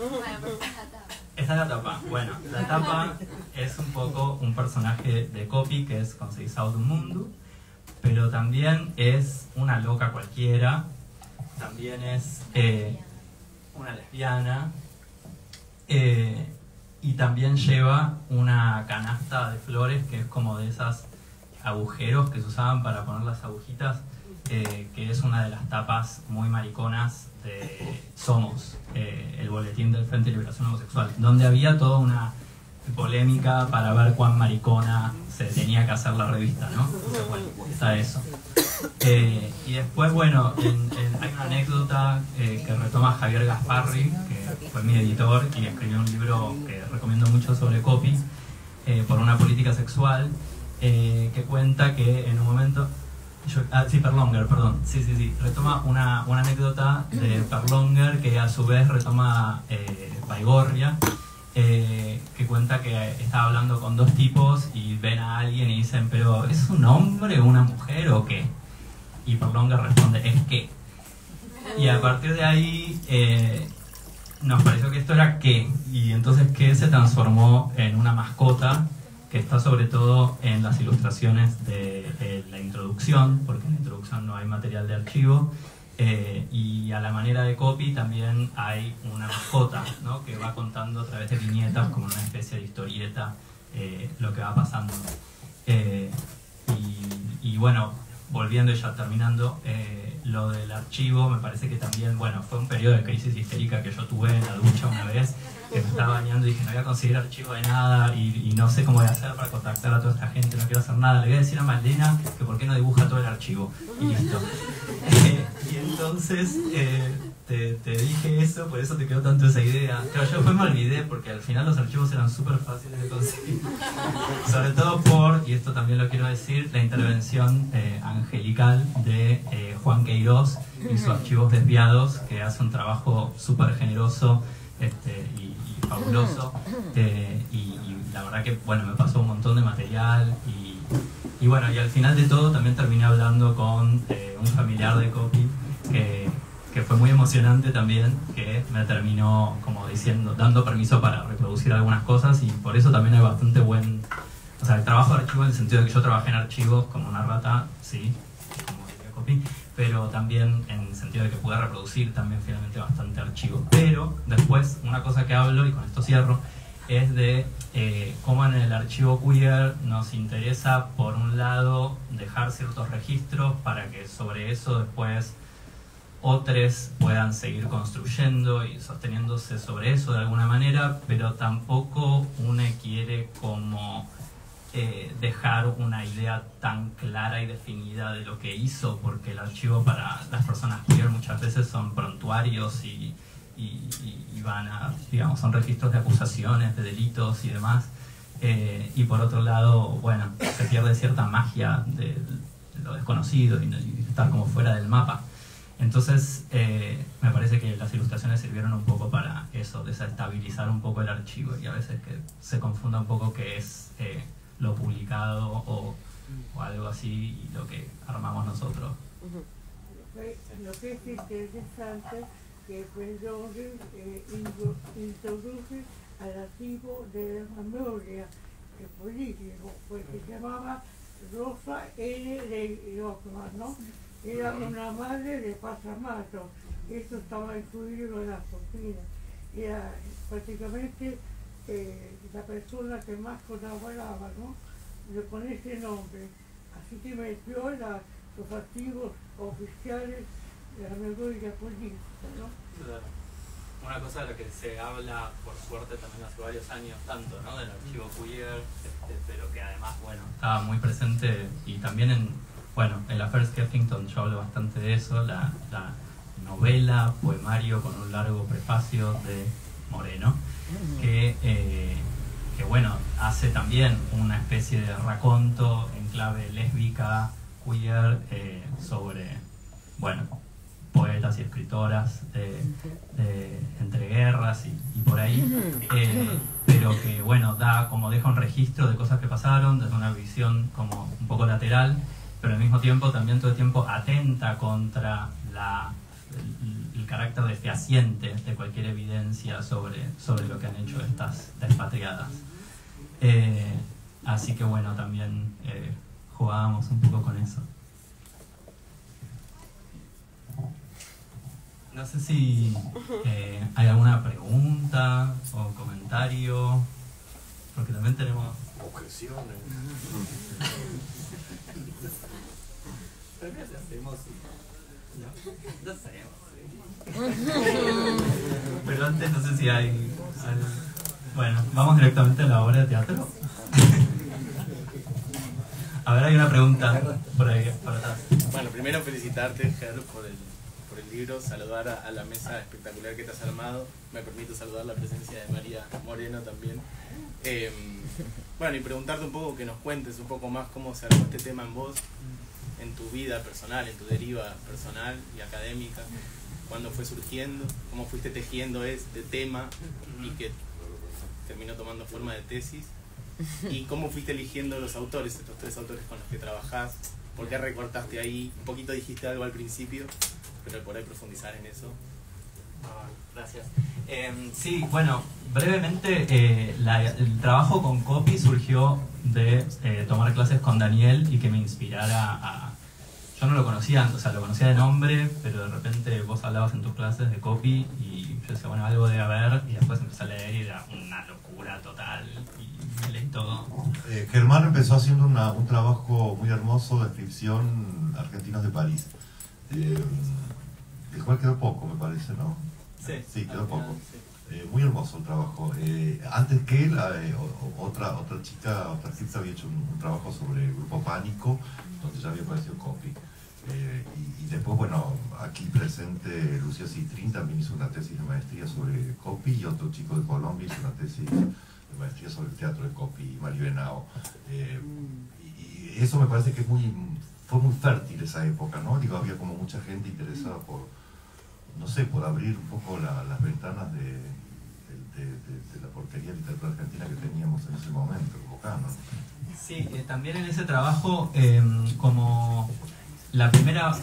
esta es la tapa. Bueno, la tapa es un poco un personaje de copy que es Conceição do Mundo, pero también es una loca cualquiera, también es una lesbiana, y también lleva una canasta de flores que es como de esas agujeros que se usaban para poner las agujitas, que es una de las tapas muy mariconas de Somos, el boletín del Frente de Liberación Homosexual, donde había toda una polémica para ver cuán maricona se tenía que hacer la revista, ¿no? Entonces, está eso. Y después, hay una anécdota que retoma Javier Gasparri, que fue mi editor y escribió un libro que recomiendo mucho sobre copy, por una política sexual, que cuenta que en un momento... Perlonger, perdón. Sí. Retoma una anécdota de Perlonger que a su vez retoma Baigorria, que cuenta que estaba hablando con dos tipos y ven a alguien y dicen, ¿pero es un hombre o una mujer o qué? Y Perlonger responde, ¿es qué? Y a partir de ahí nos pareció que esto era qué, y entonces qué se transformó en una mascota que está sobre todo en las ilustraciones de la introducción, porque en la introducción no hay material de archivo, y a la manera de copy también hay una mascota, ¿no? Que va contando a través de viñetas como una especie de historieta lo que va pasando. Y volviendo y ya terminando, lo del archivo me parece que también, fue un periodo de crisis histérica que yo tuve en la ducha una vez, que me estaba bañando y dije, no voy a conseguir archivo de nada y no sé cómo voy a hacer para contactar a toda esta gente, no quiero hacer nada, le voy a decir a Malena que por qué no dibuja todo el archivo, y listo. Y entonces te dije eso, por eso te quedó tanto esa idea. Pero yo después me olvidé porque al final los archivos eran súper fáciles de conseguir. Sobre todo por, y esto también lo quiero decir, la intervención angelical de Juan Queiroz y sus archivos desviados, que hace un trabajo súper generoso y fabuloso. Y la verdad que, bueno, me pasó un montón de material y bueno, y al final de todo también terminé hablando con un familiar de Copy que fue muy emocionante también, que me terminó como diciendo, dando permiso para reproducir algunas cosas, y por eso también hay bastante buen, o sea, el trabajo de archivo en el sentido de que yo trabajé en archivos como una rata, sí, como diría Copy, pero también en el sentido de que pude reproducir también finalmente bastante archivo. Pero después, una cosa que hablo, y con esto cierro, es de cómo en el archivo queer nos interesa, por un lado, dejar ciertos registros para que sobre eso después otros puedan seguir construyendo y sosteniéndose sobre eso de alguna manera, pero tampoco uno quiere como dejar una idea tan clara y definida de lo que hizo, porque el archivo para las personas queer muchas veces son prontuarios y van a, digamos, son registros de acusaciones, de delitos y demás, y por otro lado, bueno, se pierde cierta magia de lo desconocido y estar como fuera del mapa. Entonces, me parece que las ilustraciones sirvieron un poco para eso, desestabilizar un poco el archivo, y a veces que se confunda un poco qué es lo publicado o algo así y lo que armamos nosotros. Lo que es interesante que Penrose introduce al archivo de la memoria político, pues se llamaba Rosa N. de Lockman, ¿no? Era una madre de Pasamato, esto estaba incluido en la doctrina. Era prácticamente la persona que más colaboraba, ¿no? Con ese nombre. Así que metió los archivos oficiales de la memoria política, ¿no? Una cosa de la que se habla, por suerte, también hace varios años, tanto, ¿no?, del archivo queer, pero que además, bueno, estaba muy presente, y también en la First Skeffington yo hablo bastante de eso, la novela, poemario con un largo prefacio de Moreno, que bueno, hace también una especie de raconto en clave lésbica, queer, sobre, bueno, poetas y escritoras de entreguerras y por ahí, pero que bueno, deja un registro de cosas que pasaron desde una visión como un poco lateral, pero al mismo tiempo también todo el tiempo atenta contra el carácter desfehaciente de cualquier evidencia sobre lo que han hecho estas despatriadas. Así que bueno, también jugábamos un poco con eso. No sé si hay alguna pregunta o comentario, porque también tenemos objeciones. Pero ¿qué hacemos? No sabemos. Pero antes no sé si hay... Bueno, vamos directamente a la obra de teatro. A ver, hay una pregunta por ahí, por atrás. Bueno, primero felicitarte, Ger, por el libro, saludar a la mesa espectacular que te has armado. Me permito saludar la presencia de María Moreno también. Bueno, y preguntarte un poco, que nos cuentes un poco más cómo se armó este tema en vos, en tu vida personal, en tu deriva personal y académica, cuándo fue surgiendo, cómo fuiste tejiendo este tema y que terminó tomando forma de tesis, y cómo fuiste eligiendo los autores, estos 3 autores con los que trabajás, por qué recortaste ahí, un poquito dijiste algo al principio, pero por ahí profundizar en eso. Gracias. Sí, bueno, brevemente, el trabajo con Copy surgió de tomar clases con Daniel y que me inspirara a... Yo no lo conocía, o sea, lo conocía de nombre, pero de repente vos hablabas en tus clases de Copy y yo decía, bueno, algo debe haber, y después empecé a leer y era una locura total y me leí todo. Germán empezó haciendo un trabajo muy hermoso de ficción Argentinos de París, el cual quedó poco, me parece, ¿no? Sí, quedó poco. Muy hermoso el trabajo. Antes que él, otra chica, otra artista había hecho un trabajo sobre el grupo Pánico, donde ya había aparecido Copy. Y después, bueno, aquí presente Lucía Citrín también hizo una tesis de maestría sobre Coppi, y otro chico de Colombia hizo una tesis de maestría sobre el teatro de Coppi, Mario Henao. Y eso me parece que fue muy fértil esa época, ¿no? Digo, había como mucha gente interesada por, no sé, por abrir un poco las ventanas de la porquería literatura argentina que teníamos en ese momento, como acá, ¿no? Sí, también en ese trabajo, como la primera,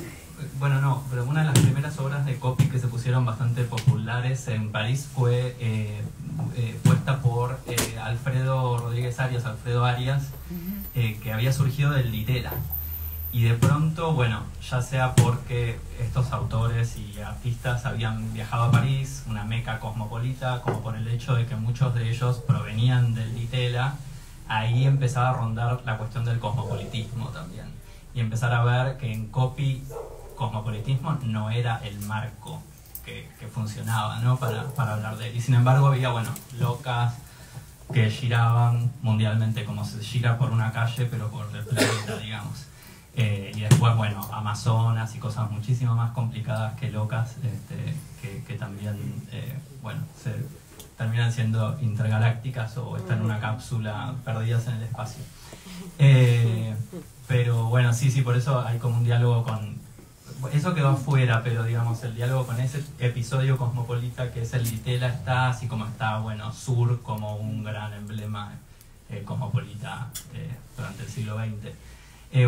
bueno, no, pero una de las primeras obras de Coppi que se pusieron bastante populares en París fue puesta por Alfredo Rodríguez Arias, Alfredo Arias, que había surgido del Litera. Y de pronto, bueno, ya sea porque estos autores y artistas habían viajado a París, una meca cosmopolita, como por el hecho de que muchos de ellos provenían del Litera, ahí empezaba a rondar la cuestión del cosmopolitismo también. Y empezar a ver que en Coppi cosmopolitismo no era el marco que funcionaba, ¿no? para hablar de él. Y sin embargo había, bueno, locas que giraban mundialmente, como se gira por una calle, pero por el planeta, digamos. Y después, bueno, Amazonas y cosas muchísimo más complicadas que locas, que también, bueno, se terminan siendo intergalácticas o están en una cápsula perdidas en el espacio. Pero bueno, sí, por eso hay como un diálogo con... Eso quedó afuera, pero digamos, el diálogo con ese episodio cosmopolita que es el Litera está, así como está, bueno, Sur como un gran emblema cosmopolita durante el siglo XX.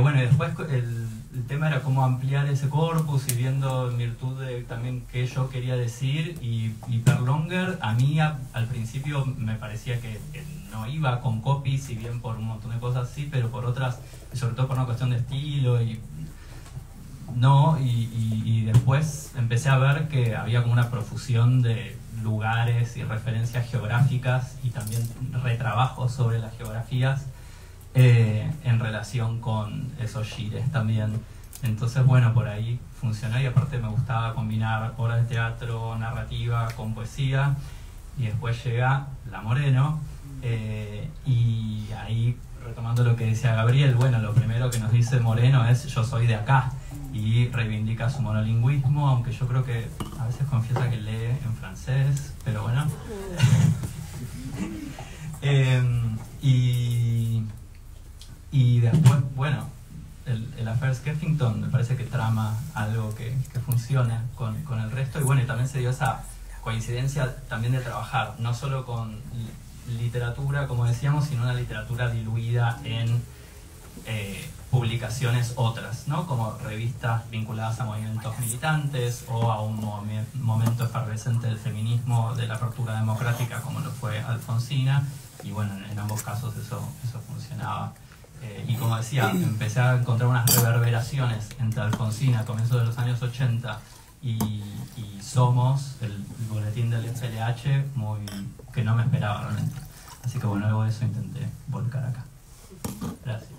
Bueno, y después el tema era cómo ampliar ese corpus y viendo en virtud de también qué yo quería decir y Perlonger a mí al principio me parecía que no iba con Coppi, si bien por un montón de cosas sí, pero por otras, sobre todo por una cuestión de estilo y después empecé a ver que había como una profusión de lugares y referencias geográficas y también retrabajos sobre las geografías en relación con esos gires también. Entonces, bueno, por ahí funcionó y aparte me gustaba combinar obras de teatro, narrativa con poesía y después llega La Moreno y ahí, retomando lo que decía Gabriel, bueno, lo primero que nos dice Moreno es yo soy de acá y reivindica su monolingüismo, aunque yo creo que a veces confiesa que lee en francés, pero bueno. Y después, bueno, el Affair Skeffington me parece que trama algo que funciona con el resto y bueno, y también se dio esa coincidencia también de trabajar no solo con literatura, como decíamos, sino una literatura diluida en publicaciones otras, ¿no? Como revistas vinculadas a movimientos militantes o a un momento efervescente del feminismo, de la apertura democrática, como lo fue Alfonsina, y bueno, en ambos casos eso funcionaba. Y como decía, empecé a encontrar unas reverberaciones entre Alfonsina a comienzos de los años 80 y Somos, el boletín del FLH, que no me esperaba realmente. Así que bueno, luego de eso intenté volcar acá. Gracias.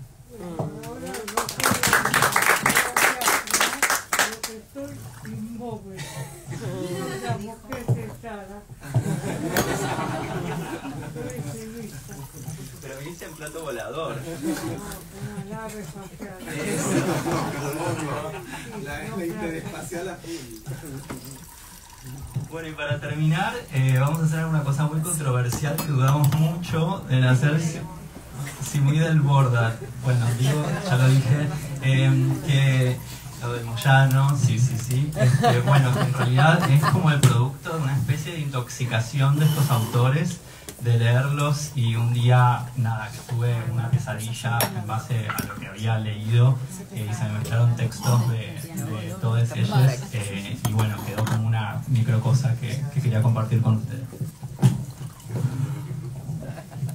Pero viniste en plato volador. Una nave espacial. La interespacial azul. Bueno, y para terminar, vamos a hacer una cosa muy controversial que dudamos mucho en hacer, si muy del Borda. Bueno, digo, ya lo dije, que lo de Moyano, sí. Bueno, en realidad es como el producto de una especie de intoxicación de estos autores, de leerlos y un día, nada, que tuve una pesadilla en base a lo que había leído y se me mezclaron textos de todos ellos y bueno, quedó como una micro cosa que quería compartir con ustedes.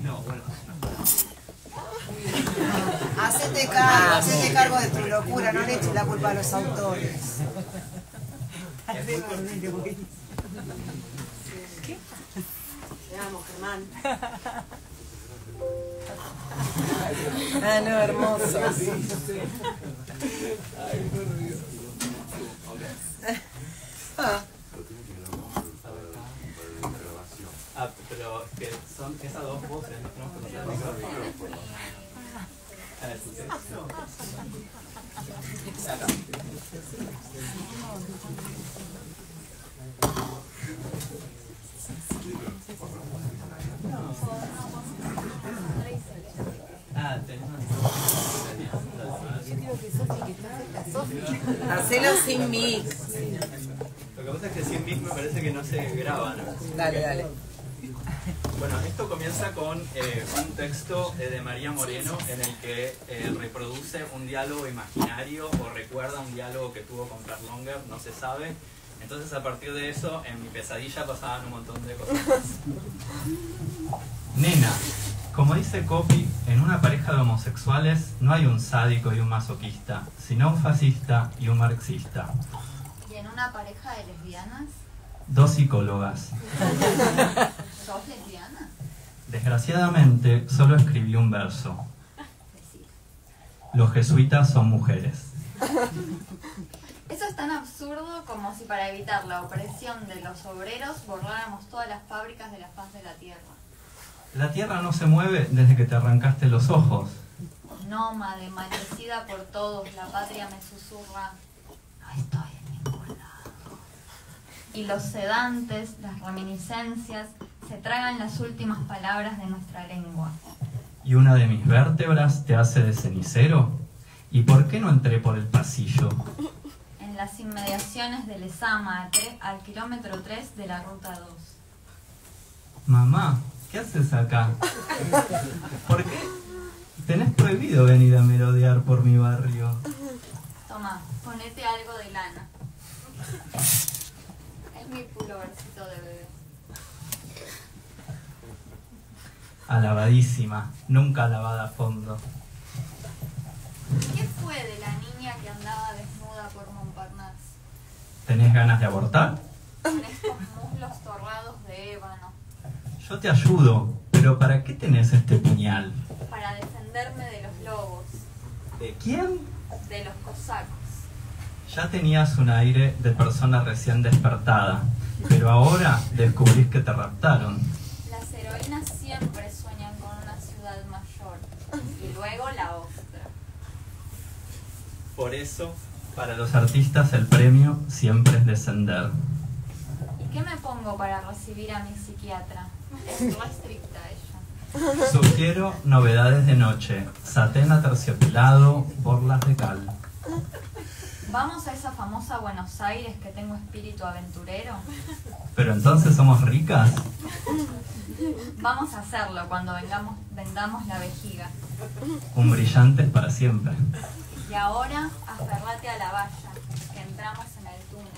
No, bueno. Hacete cargo de tu locura, no le eches la culpa a los autores. Te amo, Germán. Ah, no, hermoso. Pero es que son esas dos voces, ¿no? fecha de tu texto. Acá. Ah, tenemos. Hacelo sin mix. Lo que pasa es que sin mix me parece que no se graba, ¿no? Dale, dale. Bueno, esto comienza con un texto de María Moreno en el que reproduce un diálogo imaginario o recuerda un diálogo que tuvo con Berlonger, no se sabe. Entonces a partir de eso, en mi pesadilla pasaban un montón de cosas más. Nena, como dice Coppi, en una pareja de homosexuales no hay un sádico y un masoquista, sino un fascista y un marxista. ¿Y en una pareja de lesbianas? 2 psicólogas. ¿Sos lesbiana? Desgraciadamente, solo escribí un verso. Los jesuitas son mujeres. Eso es tan absurdo como si para evitar la opresión de los obreros borráramos todas las fábricas de la faz de la tierra. La tierra no se mueve desde que te arrancaste los ojos. Nómade, maldecida por todos, la patria me susurra, no estoy en ningún lado. Y los sedantes, las reminiscencias, se tragan las últimas palabras de nuestra lengua. ¿Y una de mis vértebras te hace de cenicero? ¿Y por qué no entré por el pasillo? En las inmediaciones de Lezama, al kilómetro 3 de la ruta 2. Mamá, ¿qué haces acá? ¿Por qué? Tenés prohibido venir a merodear por mi barrio. Toma, ponete algo de lana. Es mi pulovercito de bebé. Alabadísima, nunca lavada a fondo. ¿Qué fue de la niña que andaba desnuda por Montparnasse? ¿Tenés ganas de abortar? Con estos muslos torrados de ébano. Yo te ayudo, pero ¿para qué tenés este puñal? Para defenderme de los lobos, ¿De quién? de los cosacos. Ya tenías un aire de persona recién despertada, pero ahora descubrís que te raptaron. Las heroínas siempre sueñan con una ciudad mayor y luego la otra. Por eso, Para los artistas el premio siempre es descender. ¿Y qué me pongo para recibir a mi psiquiatra? Es muy estricta ella. Sugiero novedades de noche, satén aterciopelado, borlas de cal. ¿Vamos a esa famosa Buenos Aires que tengo espíritu aventurero? ¿Pero entonces somos ricas? Vamos a hacerlo cuando vendamos la vejiga. Un brillante es para siempre. Y ahora, aferrate a la valla, que entramos en el túnel.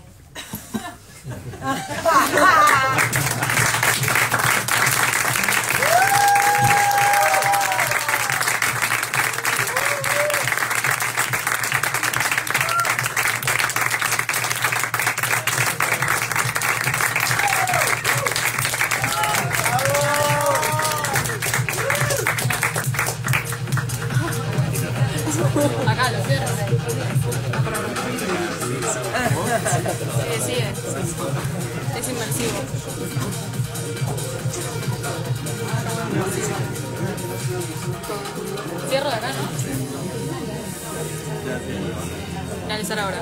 Acá lo cierro. Sigue, sigue. Es inmersivo. Cierro de acá, ¿no? Finalizar ahora.